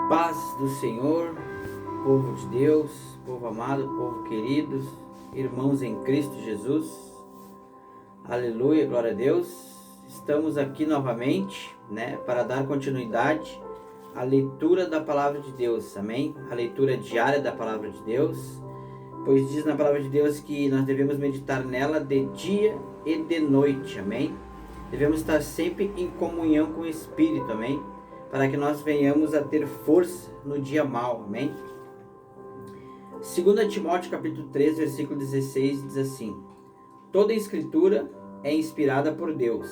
Paz do Senhor, povo de Deus, povo amado, povo querido, irmãos em Cristo Jesus. Aleluia, glória a Deus. Estamos aqui novamente, para dar continuidade à leitura da palavra de Deus, amém? A leitura diária da palavra de Deus, pois diz na palavra de Deus que nós devemos meditar nela de dia e de noite, amém? Devemos estar sempre em comunhão com o Espírito, amém? Para que nós venhamos a ter força no dia mau, amém? 2 Timóteo capítulo 3, versículo 16 diz assim: toda a escritura é inspirada por Deus,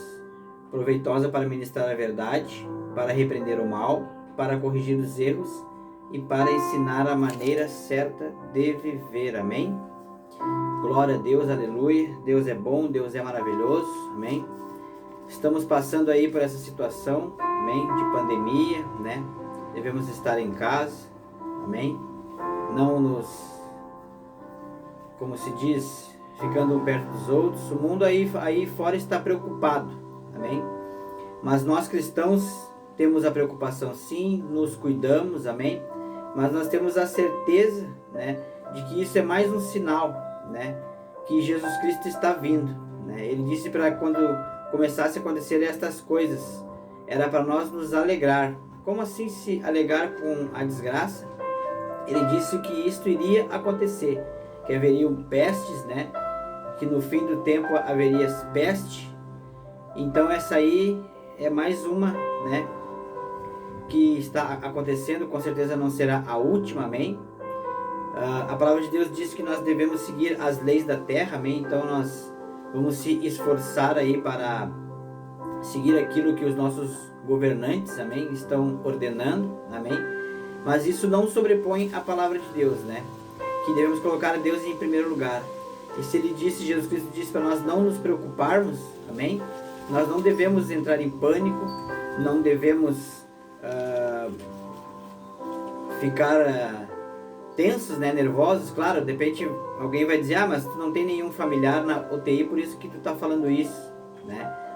proveitosa para ministrar a verdade, para repreender o mal, para corrigir os erros e para ensinar a maneira certa de viver, amém? Glória a Deus, aleluia. Deus é bom, Deus é maravilhoso, amém? Estamos passando aí por essa situação, amém, de pandemia, devemos estar em casa, amém, não nos, como se diz, ficando um perto dos outros. O mundo aí fora está preocupado, amém, mas nós cristãos temos a preocupação sim, nos cuidamos, amém, mas nós temos a certeza, de que isso é mais um sinal, que Jesus Cristo está vindo, ele disse para quando começasse a acontecer estas coisas, era para nós nos alegrar. Como assim se alegrar com a desgraça? Ele disse que isto iria acontecer, que haveriam pestes, que no fim do tempo haveria peste. Então essa aí é mais uma, que está acontecendo, com certeza não será a última, amém? A palavra de Deus diz que nós devemos seguir as leis da terra, amém? Então nós vamos se esforçar aí para seguir aquilo que os nossos governantes, amém, estão ordenando, amém? Mas isso não sobrepõe a palavra de Deus, que devemos colocar Deus em primeiro lugar. E se ele disse, Jesus Cristo disse para nós não nos preocuparmos, amém? Nós não devemos entrar em pânico, não devemos ficar tensos, nervosos. Claro, de repente alguém vai dizer, mas tu não tem nenhum familiar na UTI, por isso que tu está falando isso,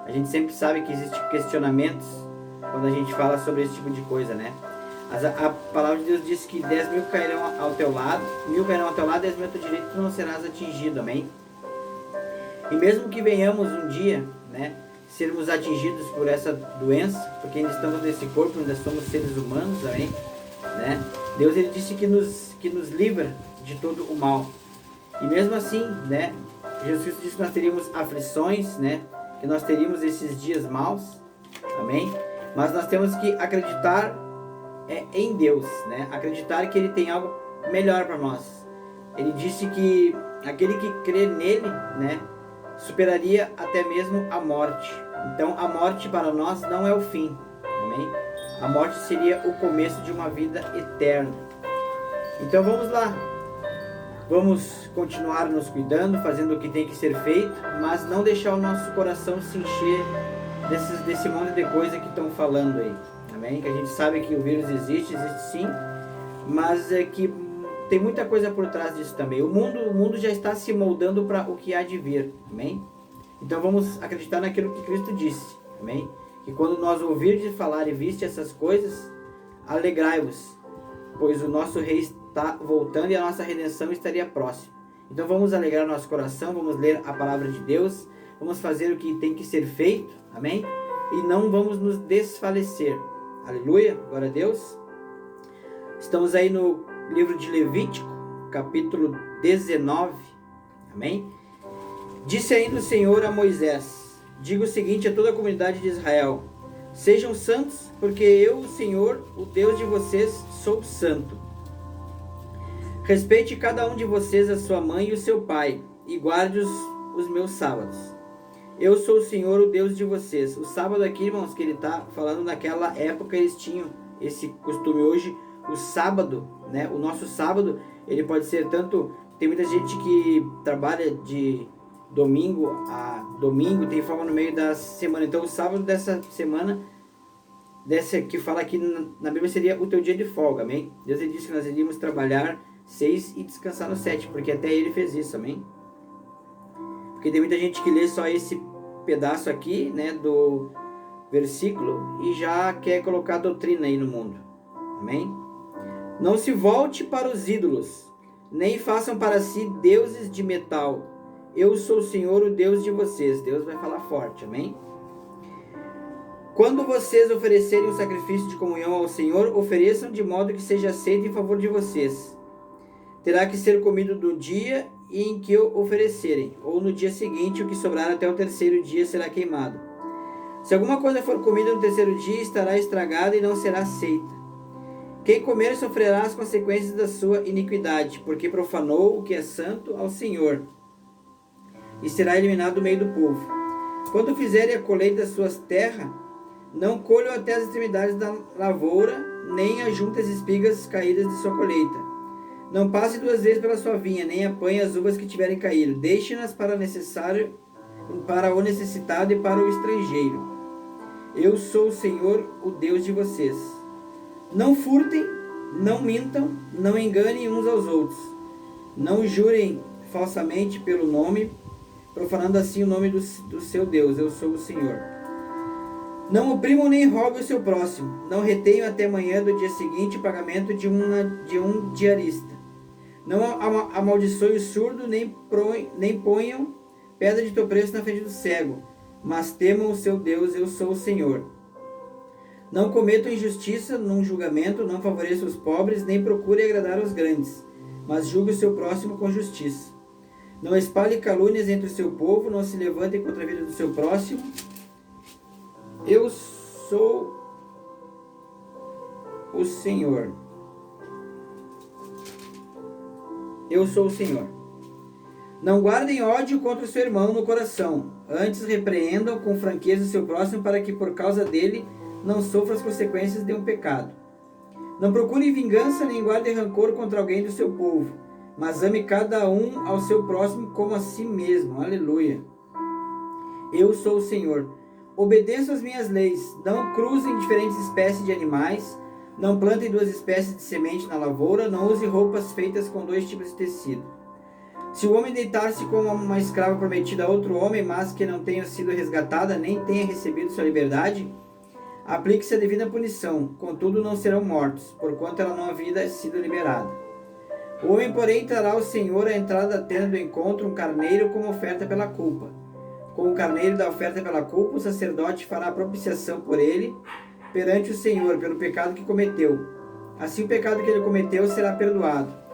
A gente sempre sabe que existem questionamentos quando a gente fala sobre esse tipo de coisa, Mas a palavra de Deus diz que 10 mil cairão ao teu lado, 1000 cairão ao teu lado, 10 mil ao teu direito, tu não serás atingido, amém? E mesmo que venhamos um dia, sermos atingidos por essa doença, porque ainda estamos nesse corpo, ainda somos seres humanos, amém? Deus, ele disse que nos livra de todo o mal. E mesmo assim, Jesus Cristo disse que nós teríamos aflições, que nós teríamos esses dias maus, amém? Mas nós temos que acreditar em Deus, acreditar que ele tem algo melhor para nós. Ele disse que aquele que crê nele, superaria até mesmo a morte. Então a morte para nós não é o fim, amém? A morte seria o começo de uma vida eterna. Então vamos lá, vamos continuar nos cuidando, fazendo o que tem que ser feito, mas não deixar o nosso coração se encher desse monte de coisa que estão falando aí, amém? Que a gente sabe que o vírus existe sim, mas é que tem muita coisa por trás disso também. O mundo já está se moldando para o que há de vir, amém? Então vamos acreditar naquilo que Cristo disse, amém? Que quando nós ouvirdes falar e viste essas coisas, alegrai-vos, pois o nosso Rei está voltando e a nossa redenção estaria próxima. Então vamos alegrar nosso coração, vamos ler a palavra de Deus, vamos fazer o que tem que ser feito, amém? E não vamos nos desfalecer. Aleluia, glória a Deus. Estamos aí no livro de Levítico, capítulo 19, amém? Disse ainda o Senhor a Moisés: diga o seguinte a toda a comunidade de Israel: sejam santos, porque eu, o Senhor, o Deus de vocês, sou santo. Respeite cada um de vocês a sua mãe e o seu pai, e guarde os meus sábados. Eu sou o Senhor, o Deus de vocês. O sábado aqui, irmãos, que ele está falando, naquela época eles tinham esse costume. Hoje, o sábado, o nosso sábado, ele pode ser tanto... Tem muita gente que trabalha de domingo a domingo, tem folga no meio da semana. Então o sábado dessa semana, dessa que fala aqui na Bíblia, seria o teu dia de folga, amém? Deus, ele disse que nós iríamos trabalhar 6 e descansar no 7, porque até ele fez isso, amém? Porque tem muita gente que lê só esse pedaço aqui, do versículo, e já quer colocar doutrina aí no mundo, amém? Não se volte para os ídolos, nem façam para si deuses de metal. Eu sou o Senhor, o Deus de vocês. Deus vai falar forte, amém? Quando vocês oferecerem um sacrifício de comunhão ao Senhor, ofereçam de modo que seja aceito em favor de vocês. Terá que ser comido no dia em que o oferecerem, ou no dia seguinte, o que sobrar até o terceiro dia será queimado. Se alguma coisa for comida no terceiro dia, estará estragada e não será aceita. Quem comer sofrerá as consequências da sua iniquidade, porque profanou o que é santo ao Senhor, e será eliminado do meio do povo. Quando fizerem a colheita das suas terras, não colham até as extremidades da lavoura, nem ajunte as espigas caídas de sua colheita. Não passe 2 vezes pela sua vinha, nem apanhe as uvas que tiverem caído. Deixe-nas para o necessitado e para o estrangeiro. Eu sou o Senhor, o Deus de vocês. Não furtem, não mintam, não enganem uns aos outros. Não jurem falsamente pelo nome, profanando assim o nome do seu Deus. Eu sou o Senhor. Não oprimam nem roubem o seu próximo. Não retenham até manhã do dia seguinte o pagamento de um diarista. Não amaldiçoem o surdo, nem ponham pedra de tropeço na frente do cego. Mas temam o seu Deus, eu sou o Senhor. Não cometam injustiça num julgamento, não favoreçam os pobres, nem procurem agradar os grandes, mas julgue o seu próximo com justiça. Não espalhe calúnias entre o seu povo, não se levantem contra a vida do seu próximo. Eu sou o Senhor. Eu sou o Senhor. Não guardem ódio contra o seu irmão no coração. Antes repreendam com franqueza o seu próximo, para que por causa dele não sofra as consequências de um pecado. Não procurem vingança, nem guardem rancor contra alguém do seu povo, mas ame cada um ao seu próximo como a si mesmo. Aleluia. Eu sou o Senhor. Obedeçam as minhas leis. Não cruzem diferentes espécies de animais. Não plantem 2 espécies de semente na lavoura. Não use roupas feitas com 2 tipos de tecido. Se o homem deitar-se com uma escrava prometida a outro homem, mas que não tenha sido resgatada, nem tenha recebido sua liberdade, aplique-se a devida punição. Contudo, não serão mortos, porquanto ela não havia sido liberada. O homem, porém, trará ao Senhor à entrada da tenda do encontro um carneiro como oferta pela culpa. Com o carneiro da oferta pela culpa, o sacerdote fará propiciação por ele perante o Senhor, pelo pecado que cometeu. Assim o pecado que ele cometeu será perdoado.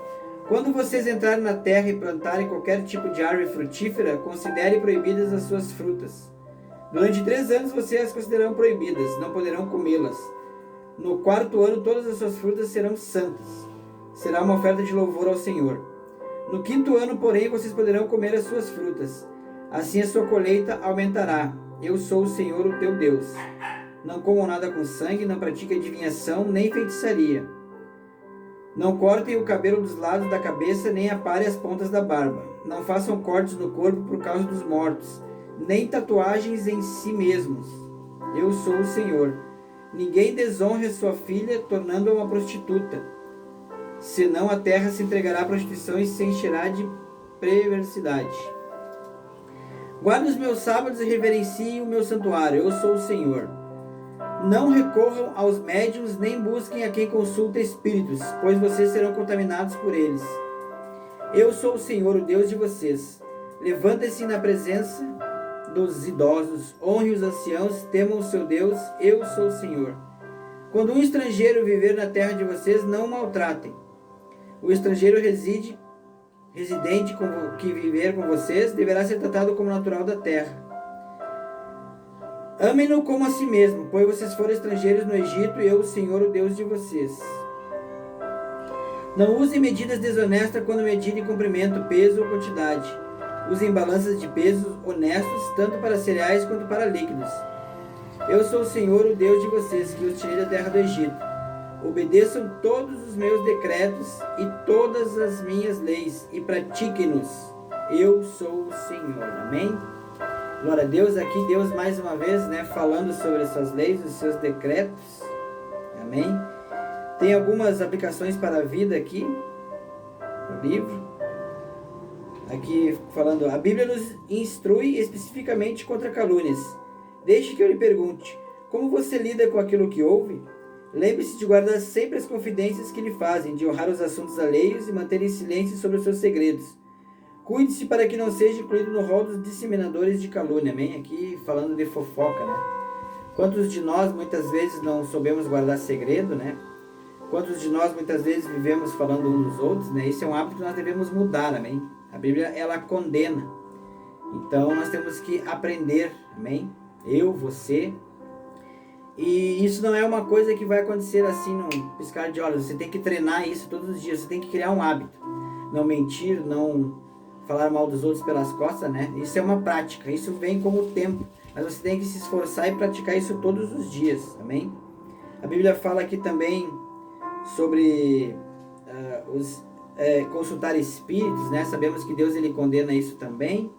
Quando vocês entrarem na terra e plantarem qualquer tipo de árvore frutífera, considere proibidas as suas frutas. Durante 3 anos vocês as considerarão proibidas, não poderão comê-las. No 4º ano todas as suas frutas serão santas. Será uma oferta de louvor ao Senhor. No 5º ano, porém, vocês poderão comer as suas frutas. Assim a sua colheita aumentará. Eu sou o Senhor, o teu Deus. Não comam nada com sangue, não pratiquem adivinhação, nem feitiçaria. Não cortem o cabelo dos lados da cabeça, nem aparem as pontas da barba. Não façam cortes no corpo por causa dos mortos, nem tatuagens em si mesmos. Eu sou o Senhor. Ninguém desonre a sua filha, tornando-a uma prostituta. Senão a terra se entregará à prostituição e se encherá de perversidade. Guarde os meus sábados e reverenciem o meu santuário. Eu sou o Senhor. Não recorram aos médiuns, nem busquem a quem consulta espíritos, pois vocês serão contaminados por eles. Eu sou o Senhor, o Deus de vocês. Levantem-se na presença dos idosos, honre os anciãos, temam o seu Deus. Eu sou o Senhor. Quando um estrangeiro viver na terra de vocês, não o maltratem. O estrangeiro residente que viver com vocês deverá ser tratado como natural da terra. Amem-no como a si mesmo, pois vocês foram estrangeiros no Egito, e eu, o Senhor, o Deus de vocês. Não usem medidas desonestas quando medirem comprimento, peso ou quantidade. Usem balanças de pesos honestos, tanto para cereais quanto para líquidos. Eu sou o Senhor, o Deus de vocês, que os tirei da terra do Egito. Obedeçam todos os meus decretos e todas as minhas leis, e pratiquem-nos. Eu sou o Senhor. Amém? Glória a Deus. Aqui Deus mais uma vez, falando sobre as suas leis, os seus decretos. Amém? Tem algumas aplicações para a vida aqui no livro. Aqui falando, a Bíblia nos instrui especificamente contra calúnias. Deixe que eu lhe pergunte, como você lida com aquilo que ouve? Lembre-se de guardar sempre as confidências que lhe fazem, de honrar os assuntos alheios e manter em silêncio sobre os seus segredos. Cuide-se para que não seja incluído no rol dos disseminadores de calúnia. Amém? Aqui falando de fofoca, né? Quantos de nós muitas vezes não soubemos guardar segredo, né? Quantos de nós muitas vezes vivemos falando uns dos outros, né? Esse é um hábito que nós devemos mudar, amém? A Bíblia, ela condena. Então nós temos que aprender, amém? Eu, você. E isso não é uma coisa que vai acontecer assim num piscar de olhos. Você tem que treinar isso todos os dias. Você tem que criar um hábito. Não mentir, não falar mal dos outros pelas costas, né? Isso é uma prática. Isso vem com o tempo. Mas você tem que se esforçar e praticar isso todos os dias, amém? A Bíblia fala aqui também sobre consultar espíritos, né? Sabemos que Deus, ele condena isso também,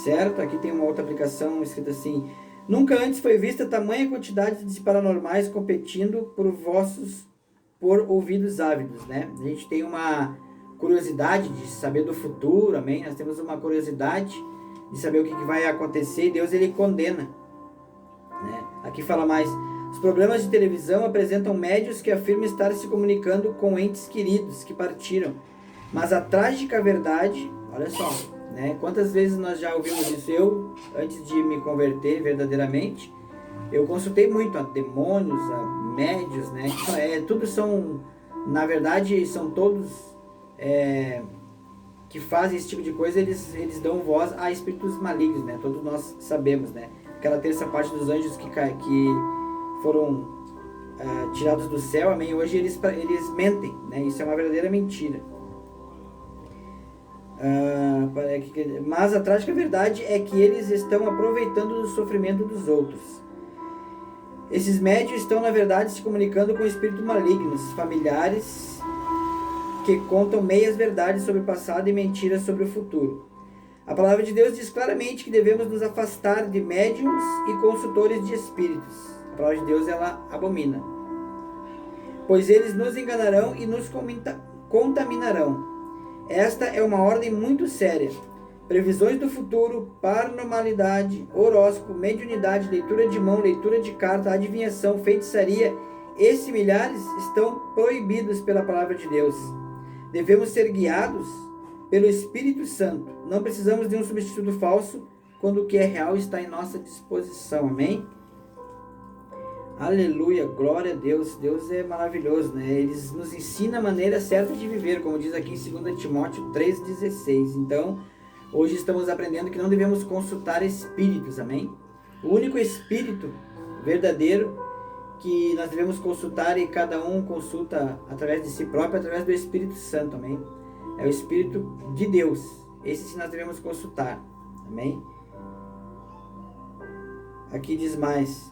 certo? Aqui tem uma outra aplicação escrita assim: nunca antes foi vista tamanha quantidade de paranormais competindo por ouvidos ávidos, né? A gente tem uma curiosidade de saber do futuro, amém? Nós temos uma curiosidade de saber o que vai acontecer, e Deus, ele condena, né? Aqui fala mais: os programas de televisão apresentam médios que afirmam estar se comunicando com entes queridos que partiram, mas a trágica verdade, olha só, né? Quantas vezes nós já ouvimos isso? Eu, antes de me converter verdadeiramente, eu consultei muito a demônios, a médios, né? Tudo são, na verdade, são todos que fazem esse tipo de coisa, eles dão voz a espíritos malignos, né? Todos nós sabemos, né? Aquela terça parte dos anjos que foram tirados do céu, amém? Hoje eles mentem, né? Isso é uma verdadeira mentira. Mas a trágica verdade é que eles estão aproveitando o sofrimento dos outros. Esses médios estão, na verdade, se comunicando com espíritos malignos, familiares, que contam meias verdades sobre o passado e mentiras sobre o futuro. A palavra de Deus diz claramente que devemos nos afastar de médiums e consultores de espíritos. A palavra de Deus, ela abomina, pois eles nos enganarão e nos contaminarão. Esta é uma ordem muito séria. Previsões do futuro, paranormalidade, horóscopo, mediunidade, leitura de mão, leitura de carta, adivinhação, feitiçaria e similares estão proibidos pela palavra de Deus. Devemos ser guiados pelo Espírito Santo. Não precisamos de um substituto falso quando o que é real está em nossa disposição. Amém? Aleluia, glória a Deus. Deus é maravilhoso, né? Ele nos ensina a maneira certa de viver, como diz aqui em 2 Timóteo 3,16. Então, hoje estamos aprendendo que não devemos consultar espíritos, amém? O único espírito verdadeiro que nós devemos consultar, e cada um consulta através de si próprio, através do Espírito Santo, amém? É o Espírito de Deus. Esse sim nós devemos consultar, amém? Aqui diz mais: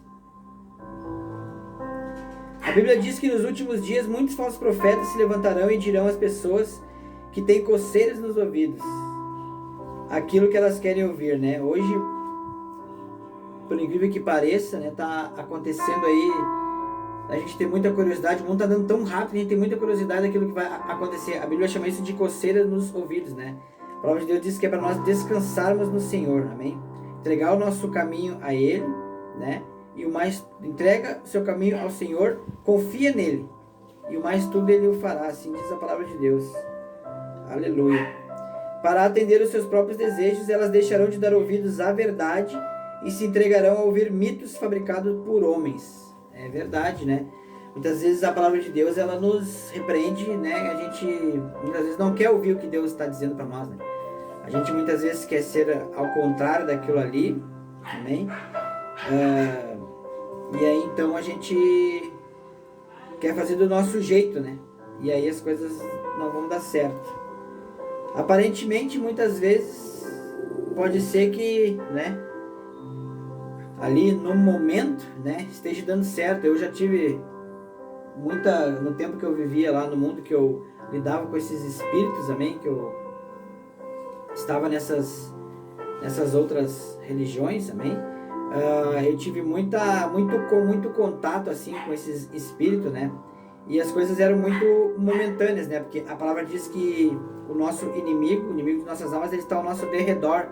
a Bíblia diz que nos últimos dias muitos falsos profetas se levantarão e dirão às pessoas que têm coceiras nos ouvidos aquilo que elas querem ouvir, né? Hoje, por incrível que pareça, né, tá acontecendo aí, a gente tem muita curiosidade, o mundo tá andando tão rápido, a gente tem muita curiosidade daquilo que vai acontecer. A Bíblia chama isso de coceira nos ouvidos, né? A palavra de Deus diz que é para nós descansarmos no Senhor, amém? Entregar o nosso caminho a Ele, né? E o mais, entrega o seu caminho ao Senhor, confia nele, e o mais tudo Ele o fará, assim diz a palavra de Deus. Aleluia. Para atender os seus próprios desejos, elas deixarão de dar ouvidos à verdade e se entregarão a ouvir mitos fabricados por homens. É verdade, né? Muitas vezes a palavra de Deus, ela nos repreende, né? A gente muitas vezes não quer ouvir o que Deus está dizendo para nós, né? A gente muitas vezes quer ser ao contrário daquilo ali, amém? E aí então a gente quer fazer do nosso jeito, né? E aí as coisas não vão dar certo. Aparentemente, muitas vezes, pode ser que, né, ali no momento, né, esteja dando certo. Eu já tive no tempo que eu vivia lá no mundo, que eu lidava com esses espíritos, amém, que eu estava nessas outras religiões, amém. Eu tive muito contato assim com esses espíritos, né? E as coisas eram muito momentâneas, né? Porque a palavra diz que o nosso inimigo, o inimigo de nossas almas, ele está ao nosso derredor.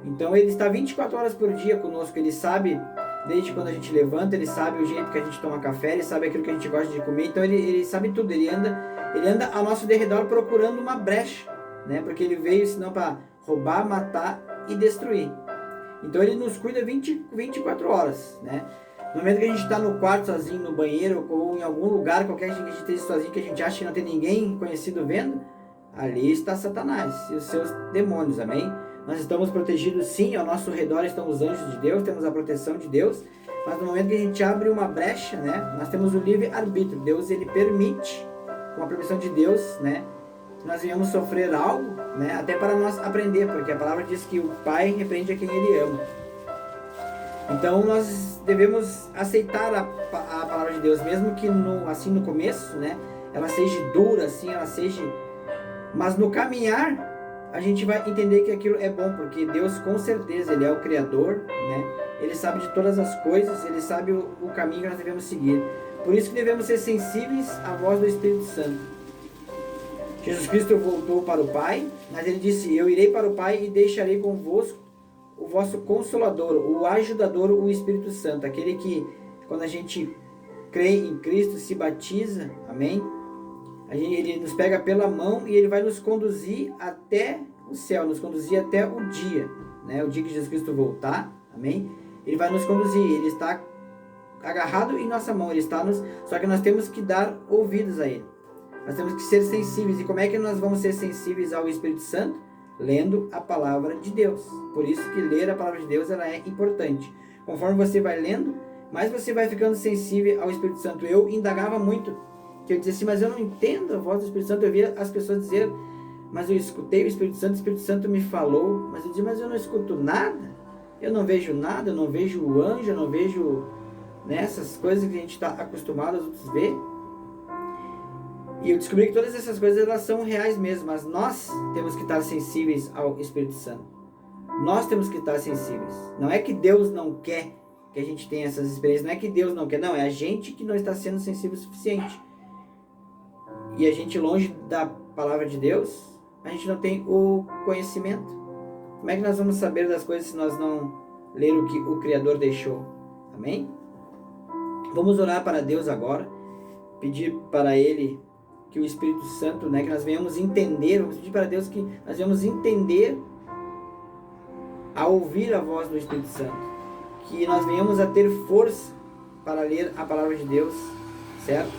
Então ele está 24 horas por dia conosco. Ele sabe desde quando a gente levanta, Ele sabe o jeito que a gente toma café, Ele sabe aquilo que a gente gosta de comer, então Ele sabe tudo, Ele anda ao nosso derredor procurando uma brecha, né? Porque Ele veio senão para roubar, matar e destruir. Então Ele nos cuida 24 horas, né? No momento que a gente está no quarto sozinho, no banheiro, ou em algum lugar qualquer que a gente esteja sozinho, que a gente acha que não tem ninguém conhecido vendo, ali está Satanás e os seus demônios, amém? Nós estamos protegidos sim, ao nosso redor estão os anjos de Deus, temos a proteção de Deus, mas no momento que a gente abre uma brecha, né, nós temos o livre-arbítrio. Deus, Ele permite, com a permissão de Deus, né, que nós venhamos sofrer algo, né, até para nós aprender, porque a palavra diz que o Pai repreende a quem Ele ama. Então nós devemos aceitar a palavra de Deus, mesmo que no começo, né, ela seja dura, assim, ela seja... Mas no caminhar, a gente vai entender que aquilo é bom, porque Deus, com certeza, Ele é o Criador, né? Ele sabe de todas as coisas, Ele sabe o caminho que nós devemos seguir. Por isso que devemos ser sensíveis à voz do Espírito Santo. Jesus Cristo voltou para o Pai, mas Ele disse: eu irei para o Pai e deixarei convosco o vosso Consolador, o Ajudador, o Espírito Santo. Aquele que, quando a gente crê em Cristo, se batiza, amém? Ele nos pega pela mão e Ele vai nos conduzir até o céu, nos conduzir até o dia, né? O dia que Jesus Cristo voltar, amém? Ele vai nos conduzir, Ele está agarrado em nossa mão, Ele está só que nós temos que dar ouvidos a Ele. Nós temos que ser sensíveis. E como é que nós vamos ser sensíveis ao Espírito Santo? Lendo a palavra de Deus. Por isso que ler a palavra de Deus, ela é importante. Conforme você vai lendo, mais você vai ficando sensível ao Espírito Santo. Eu indagava muito, que eu dizia assim, mas eu não entendo a voz do Espírito Santo. Eu via as pessoas dizer, mas eu escutei o Espírito Santo me falou. Mas eu dizia, mas eu não escuto nada. Eu não vejo nada, eu não vejo o anjo, eu não vejo, né, essas coisas que a gente está acostumado a outros ver. E eu descobri que todas essas coisas, elas são reais mesmo, mas nós temos que estar sensíveis ao Espírito Santo. Nós temos que estar sensíveis. Não é que Deus não quer que a gente tenha essas experiências, não é que Deus não quer, não, é a gente que não está sendo sensível o suficiente. E a gente, longe da palavra de Deus, a gente não tem o conhecimento. Como é que nós vamos saber das coisas se nós não ler o que o Criador deixou? Amém? Vamos orar para Deus agora, pedir para Ele que o Espírito Santo, né, que nós venhamos entender, vamos pedir para Deus que nós venhamos entender a ouvir a voz do Espírito Santo, que nós venhamos a ter força para ler a palavra de Deus, certo?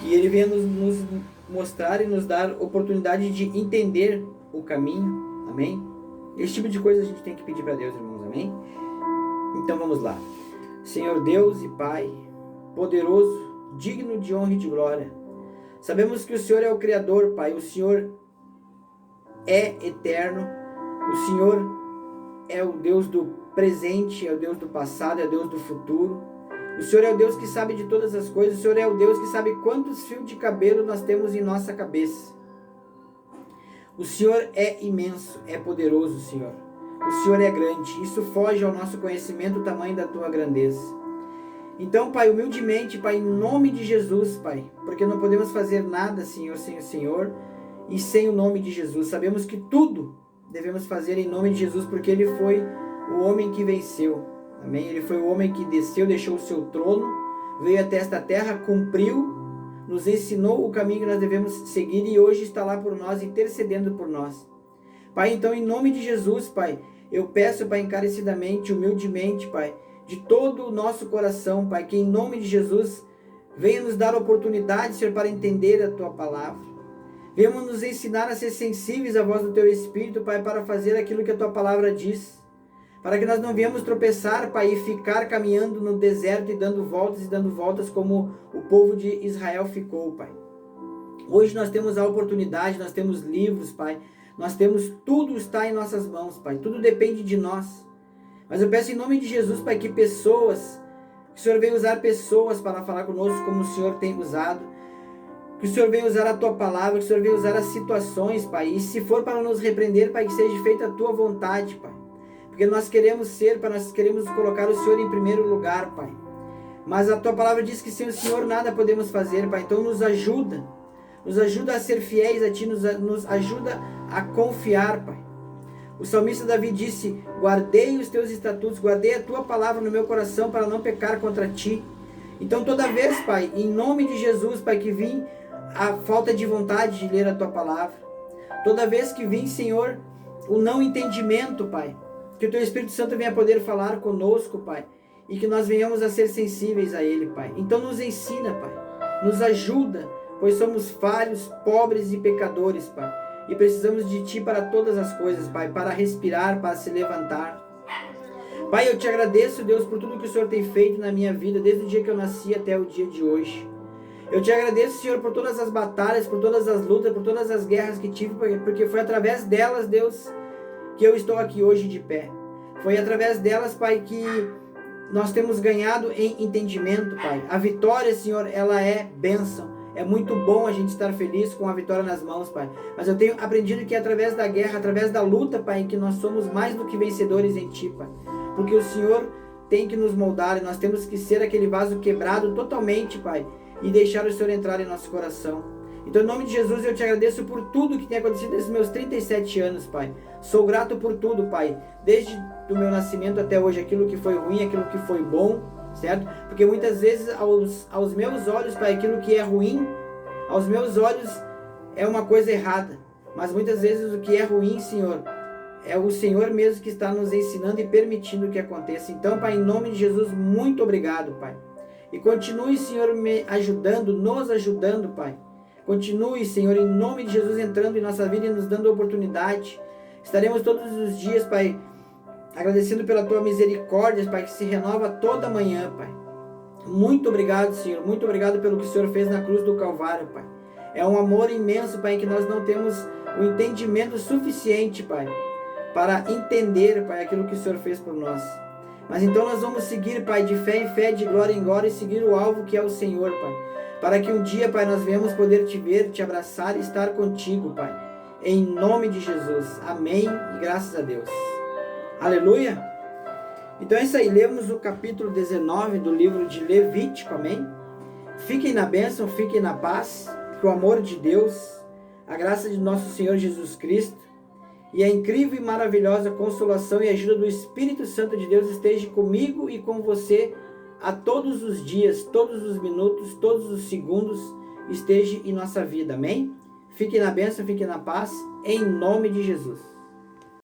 Que Ele venha nos mostrar e nos dar oportunidade de entender o caminho, amém? Esse tipo de coisa a gente tem que pedir para Deus, irmãos, amém? Então vamos lá. Senhor Deus e Pai, poderoso, digno de honra e de glória, sabemos que o Senhor é o Criador, Pai, o Senhor é eterno, o Senhor é o Deus do presente, é o Deus do passado, é o Deus do futuro. O Senhor é o Deus que sabe de todas as coisas, o Senhor é o Deus que sabe quantos fios de cabelo nós temos em nossa cabeça. O Senhor é imenso, é poderoso, Senhor. O Senhor é grande, isso foge ao nosso conhecimento, o tamanho da Tua grandeza. Então, Pai, humildemente, Pai, em nome de Jesus, Pai, porque não podemos fazer nada, Senhor, sem o Senhor e sem o nome de Jesus. Sabemos que tudo devemos fazer em nome de Jesus, porque Ele foi o homem que venceu, amém? Ele foi o homem que desceu, deixou o seu trono, veio até esta terra, cumpriu, nos ensinou o caminho que nós devemos seguir e hoje está lá por nós, intercedendo por nós. Pai, então, em nome de Jesus, Pai, eu peço, Pai, encarecidamente, humildemente, Pai, de todo o nosso coração, Pai, que em nome de Jesus venha nos dar oportunidade, Senhor, para entender a Tua palavra. Venha nos ensinar a ser sensíveis à voz do Teu Espírito, Pai, para fazer aquilo que a Tua palavra diz. Para que nós não venhamos tropeçar, Pai, e ficar caminhando no deserto e dando voltas como o povo de Israel ficou, Pai. Hoje nós temos a oportunidade, nós temos livros, Pai. Nós temos, tudo está em nossas mãos, Pai. Tudo depende de nós. Mas eu peço em nome de Jesus, Pai, que o Senhor venha usar pessoas para falar conosco como o Senhor tem usado. Que o Senhor venha usar a Tua palavra, que o Senhor venha usar as situações, Pai. E se for para nos repreender, Pai, que seja feita a Tua vontade, Pai. Porque nós queremos Pai, nós queremos colocar o Senhor em primeiro lugar, Pai. Mas a Tua palavra diz que sem o Senhor nada podemos fazer, Pai. Então nos ajuda a ser fiéis a Ti, nos ajuda a confiar, Pai. O salmista Davi disse: guardei os teus estatutos, guardei a tua palavra no meu coração para não pecar contra ti. Então toda vez, Pai, em nome de Jesus, Pai, que vim a falta de vontade de ler a tua palavra, toda vez que vim, Senhor, o não entendimento, Pai, que o teu Espírito Santo venha poder falar conosco, Pai, e que nós venhamos a ser sensíveis a Ele, Pai. Então nos ensina, Pai, nos ajuda, pois somos falhos, pobres e pecadores, Pai, e precisamos de Ti para todas as coisas, Pai, para respirar, para se levantar. Pai, eu te agradeço, Deus, por tudo que o Senhor tem feito na minha vida, desde o dia que eu nasci até o dia de hoje. Eu te agradeço, Senhor, por todas as batalhas, por todas as lutas, por todas as guerras que tive, porque foi através delas, Deus, que eu estou aqui hoje de pé. Foi através delas, Pai, que nós temos ganhado em entendimento, Pai. A vitória, Senhor, ela é bênção. É muito bom a gente estar feliz com a vitória nas mãos, Pai. Mas eu tenho aprendido que é através da guerra, através da luta, Pai, que nós somos mais do que vencedores em Ti, Pai. Porque o Senhor tem que nos moldar e nós temos que ser aquele vaso quebrado totalmente, Pai, e deixar o Senhor entrar em nosso coração. Então, em nome de Jesus, eu te agradeço por tudo que tem acontecido nesses meus 37 anos, Pai. Sou grato por tudo, Pai. Desde o meu nascimento até hoje, aquilo que foi ruim, aquilo que foi bom, certo? Porque muitas vezes, aos meus olhos, Pai, aquilo que é ruim, aos meus olhos, é uma coisa errada. Mas muitas vezes o que é ruim, Senhor, é o Senhor mesmo que está nos ensinando e permitindo que aconteça. Então, Pai, em nome de Jesus, muito obrigado, Pai. E continue, Senhor, me ajudando, nos ajudando, Pai. Continue, Senhor, em nome de Jesus, entrando em nossa vida e nos dando oportunidade. Estaremos todos os dias, Pai, agradecendo pela Tua misericórdia, Pai, que se renova toda manhã, Pai. Muito obrigado, Senhor. Muito obrigado pelo que o Senhor fez na cruz do Calvário, Pai. É um amor imenso, Pai, em que nós não temos o entendimento suficiente, Pai, para entender, Pai, aquilo que o Senhor fez por nós. Mas então nós vamos seguir, Pai, de fé em fé, de glória em glória, e seguir o alvo que é o Senhor, Pai. Para que um dia, Pai, nós venhamos poder te ver, te abraçar e estar contigo, Pai. Em nome de Jesus. Amém e graças a Deus. Aleluia. Então é isso aí. Lemos o capítulo 19 do livro de Levítico. Amém. Fiquem na bênção, fiquem na paz. Que o amor de Deus, a graça de nosso Senhor Jesus Cristo e a incrível e maravilhosa consolação e ajuda do Espírito Santo de Deus esteja comigo e com você a todos os dias, todos os minutos, todos os segundos, esteja em nossa vida. Amém? Fiquem na bênção, fiquem na paz, em nome de Jesus.